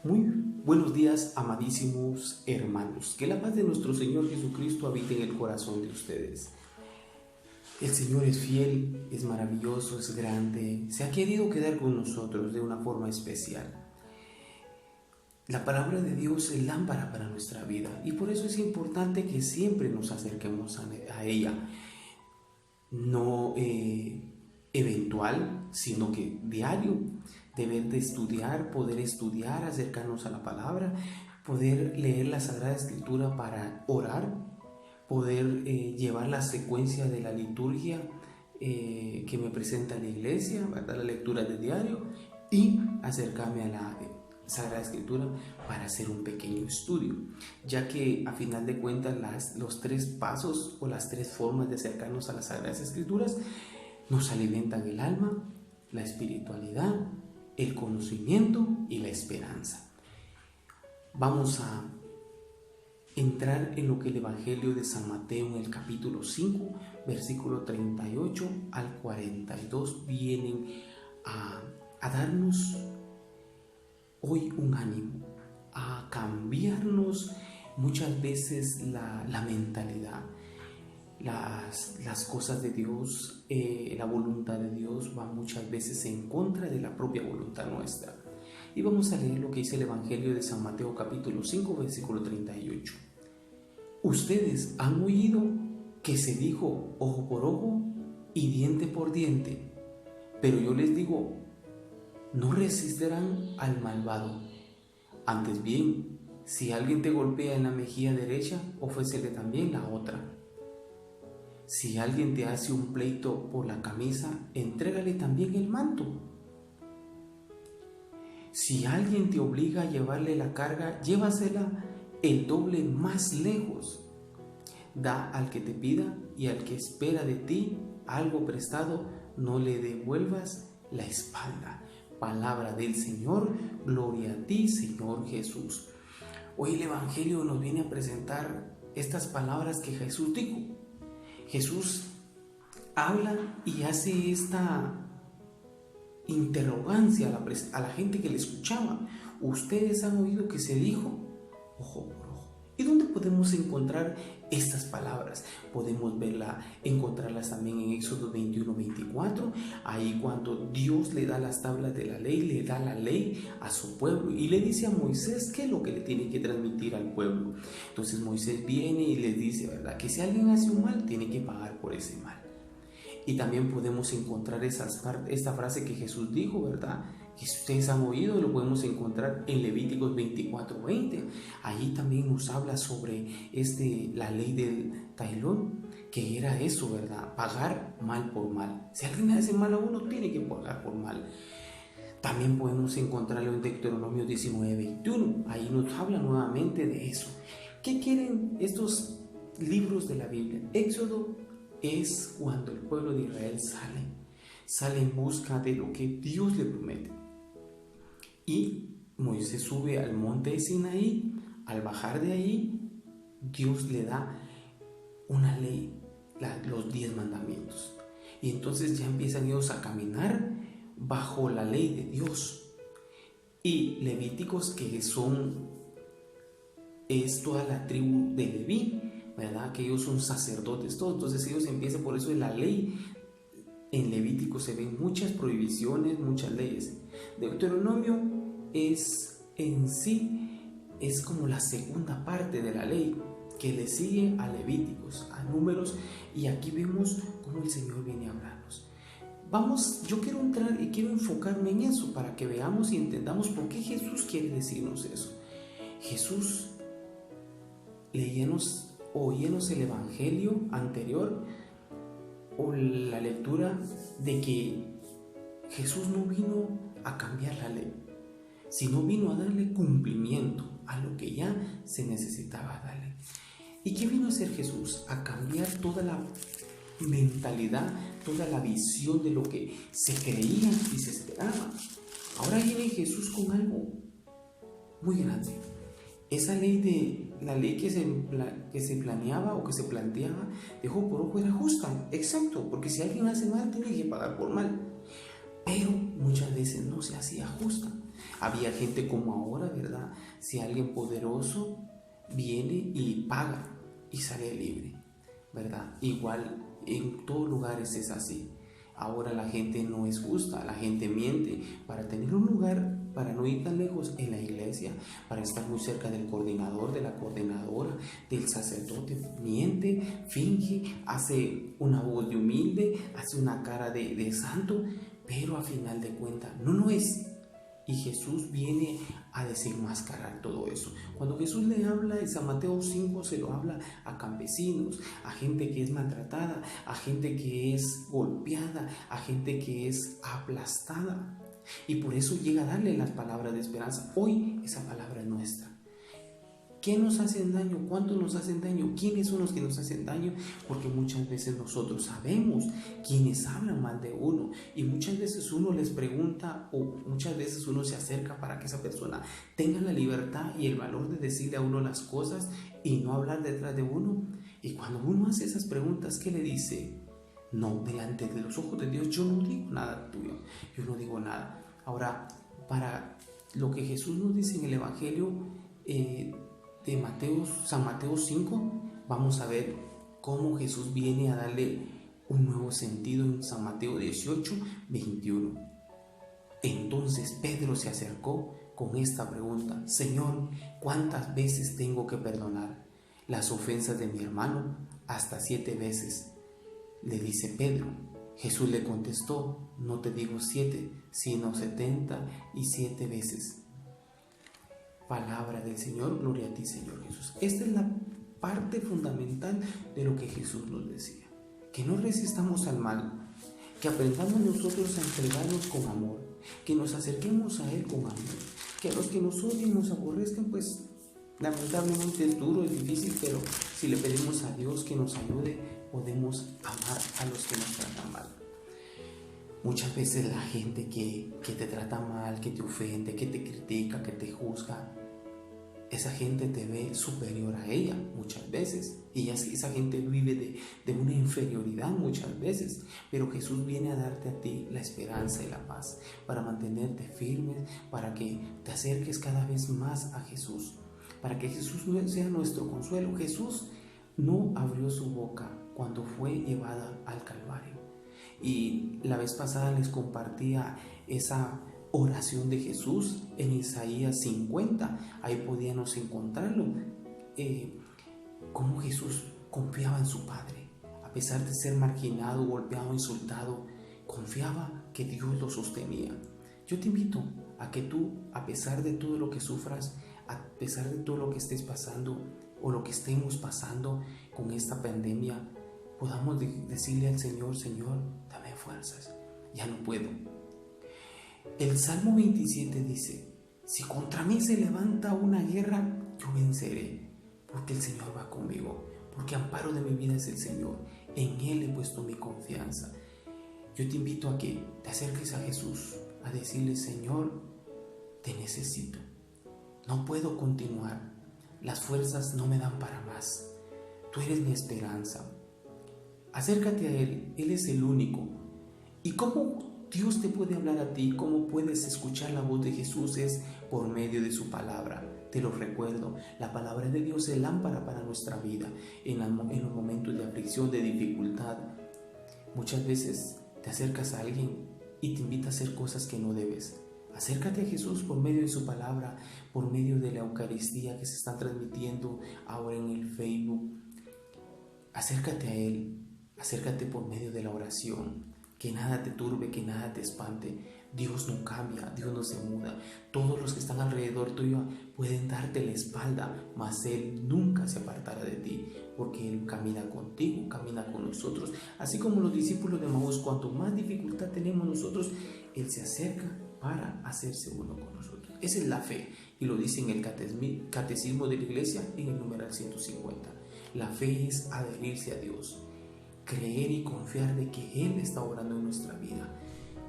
Muy buenos días, amadísimos hermanos. Que la paz de nuestro Señor Jesucristo habite en el corazón de ustedes. El Señor es fiel, es maravilloso, es grande. Se ha querido quedar con nosotros de una forma especial. La palabra de Dios es lámpara para nuestra vida y por eso es importante que siempre nos acerquemos a ella. No eventual, sino que diario. Deber de estudiar, poder estudiar, acercarnos a la palabra, poder leer la Sagrada Escritura para orar, poder llevar la secuencia de la liturgia que me presenta la iglesia, ¿verdad? La lectura del diario, y acercarme a la Sagrada Escritura para hacer un pequeño estudio, ya que a final de cuentas los tres pasos o las tres formas de acercarnos a las Sagradas Escrituras nos alimentan el alma, la espiritualidad, el conocimiento y la esperanza. Vamos a entrar en lo que el Evangelio de San Mateo en el capítulo 5, versículo 38 al 42 vienen a darnos hoy un ánimo, a cambiarnos muchas veces la mentalidad. Las cosas de Dios, la voluntad de Dios va muchas veces en contra de la propia voluntad nuestra. Y vamos a leer lo que dice el Evangelio de San Mateo capítulo 5 versículo 38. Ustedes han oído que se dijo ojo por ojo y diente por diente, pero yo les digo, no resistirán al malvado. Antes bien, si alguien te golpea en la mejilla derecha, ofrécele también la otra. Si alguien te hace un pleito por la camisa, entrégale también el manto. Si alguien te obliga a llevarle la carga, llévasela el doble más lejos. Da al que te pida y al que espera de ti algo prestado, no le devuelvas la espalda. Palabra del Señor, gloria a ti, Señor Jesús. Hoy el Evangelio nos viene a presentar estas palabras que Jesús dijo. Jesús habla y hace esta interrogancia a la gente que le escuchaba. Ustedes han oído que se dijo ojo por ojo. ¿Y dónde podemos encontrar estas palabras? Podemos encontrarlas también en Éxodo 21-24, ahí cuando Dios le da las tablas de la ley, le da la ley a su pueblo y le dice a Moisés qué es lo que le tiene que transmitir al pueblo. Entonces Moisés viene y les dice, ¿verdad?, que si alguien hace un mal, tiene que pagar por ese mal. Y también podemos encontrar esta frase que Jesús dijo, ¿verdad?, que si ustedes han oído, lo podemos encontrar en Levíticos 24-20. Allí también nos habla sobre la ley del tailón, que era eso, ¿verdad?, pagar mal por mal. Si alguien hace mal a uno, tiene que pagar por mal. También podemos encontrarlo en Deuteronomio 19-21. Ahí nos habla nuevamente de eso. ¿Qué quieren estos libros de la Biblia? Éxodo es cuando el pueblo de Israel sale en busca de lo que Dios le promete. Y Moisés sube al monte de Sinaí. Al bajar de ahí, Dios le da una ley, los 10 mandamientos. Y entonces ya empiezan ellos a caminar bajo la ley de Dios. Y Levíticos, que es toda la tribu de Leví, ¿verdad?, que ellos son sacerdotes todos. Entonces ellos empiezan, por eso en la ley, en Levítico se ven muchas prohibiciones, muchas leyes. Deuteronomio es como la segunda parte de la ley que le sigue a Levíticos, a Números, y aquí vemos cómo el Señor viene a hablarnos. Yo quiero entrar y quiero enfocarme en eso para que veamos y entendamos por qué Jesús quiere decirnos eso. Jesús, oímos el Evangelio anterior o la lectura de que Jesús no vino a cambiar la ley, sino vino a darle cumplimiento a lo que ya se necesitaba darle. ¿Y qué vino a hacer Jesús? A cambiar toda la mentalidad, toda la visión de lo que se creía y se esperaba. Ahora viene Jesús con algo muy grande. Esa ley que se planeaba o que se planteaba de ojo por ojo era justa, exacto, porque si alguien hace mal tiene que pagar por mal, pero muchas veces no se hacía justa. Había gente como ahora, ¿verdad? Si alguien poderoso viene y paga y sale libre, ¿verdad? Igual en todos lugares es así. Ahora la gente no es justa, la gente miente para tener un lugar, para no ir tan lejos en la iglesia, para estar muy cerca del coordinador, de la coordinadora, del sacerdote. Miente, finge, hace una voz de humilde, hace una cara de santo, pero a final de cuentas no es. Y Jesús viene a desenmascarar todo eso. Cuando Jesús le habla en San Mateo 5, se lo habla a campesinos, a gente que es maltratada, a gente que es golpeada, a gente que es aplastada. Y por eso llega a darle las palabras de esperanza. Hoy esa palabra es nuestra. ¿Qué nos hacen daño? ¿Cuántos nos hacen daño? ¿Quiénes son los que nos hacen daño? Porque muchas veces nosotros sabemos quiénes hablan mal de uno y muchas veces uno les pregunta o muchas veces uno se acerca para que esa persona tenga la libertad y el valor de decirle a uno las cosas y no hablar detrás de uno. Y cuando uno hace esas preguntas, ¿qué le dice? No, delante de los ojos de Dios yo no digo nada tuyo, yo no digo nada. Ahora, para lo que Jesús nos dice en el Evangelio de San Mateo 5, vamos a ver cómo Jesús viene a darle un nuevo sentido en San Mateo 18, 21. Entonces Pedro se acercó con esta pregunta: Señor, ¿cuántas veces tengo que perdonar las ofensas de mi hermano? Hasta 7 veces, le dice Pedro. Jesús le contestó: no te digo 7, sino 77 veces. Palabra del Señor, gloria a ti, Señor Jesús. Esta es la parte fundamental de lo que Jesús nos decía: que no resistamos al mal, que aprendamos nosotros a entregarnos con amor, que nos acerquemos a Él con amor, que a los que nos odian, nos aborrezcan, pues lamentablemente es duro, es difícil, pero si le pedimos a Dios que nos ayude, podemos amar a los que nos tratan mal. Muchas veces la gente que te trata mal, que te ofende, que te critica, que te juzga, esa gente te ve superior a ella muchas veces. Y esa gente vive de una inferioridad muchas veces. Pero Jesús viene a darte a ti la esperanza y la paz, para mantenerte firme, para que te acerques cada vez más a Jesús, para que Jesús sea nuestro consuelo. Jesús no abrió su boca cuando fue llevada al Calvario. Y la vez pasada les compartía esa oración de Jesús en Isaías 50. Ahí podíamos encontrarlo, cómo Jesús confiaba en su Padre. A pesar de ser marginado, golpeado, insultado, confiaba que Dios lo sostenía. Yo te invito a que tú, a pesar de todo lo que sufras, a pesar de todo lo que estés pasando o lo que estemos pasando con esta pandemia, podamos decirle al Señor: Señor, dame fuerzas, ya no puedo. El Salmo 27 dice: si contra mí se levanta una guerra, yo venceré, porque el Señor va conmigo, porque amparo de mi vida es el Señor, en Él he puesto mi confianza. Yo te invito a que te acerques a Jesús, a decirle: Señor, te necesito, no puedo continuar, las fuerzas no me dan para más, tú eres mi esperanza. Acércate a Él, Él es el único. ¿Y cómo Dios te puede hablar a ti? ¿Cómo puedes escuchar la voz de Jesús? Es por medio de su palabra. Te lo recuerdo, la palabra de Dios es lámpara para nuestra vida en los momentos de aflicción, de dificultad. Muchas veces te acercas a alguien y te invita a hacer cosas que no debes. Acércate a Jesús por medio de su palabra, por medio de la Eucaristía que se está transmitiendo ahora en el Facebook. Acércate a Él. Acércate por medio de la oración, que nada te turbe, que nada te espante. Dios no cambia, Dios no se muda. Todos los que están alrededor tuyo pueden darte la espalda, mas Él nunca se apartará de ti, porque Él camina contigo, camina con nosotros. Así como los discípulos de Maús, cuanto más dificultad tenemos nosotros, Él se acerca para hacerse uno con nosotros. Esa es la fe, y lo dice en el Catecismo de la Iglesia, en el numeral 150. La fe es adherirse a Dios, creer y confiar de que Él está obrando en nuestra vida.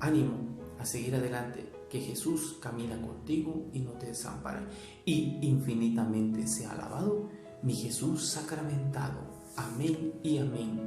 Ánimo a seguir adelante, que Jesús camina contigo y no te desampara. Y infinitamente sea alabado mi Jesús sacramentado. Amén y amén.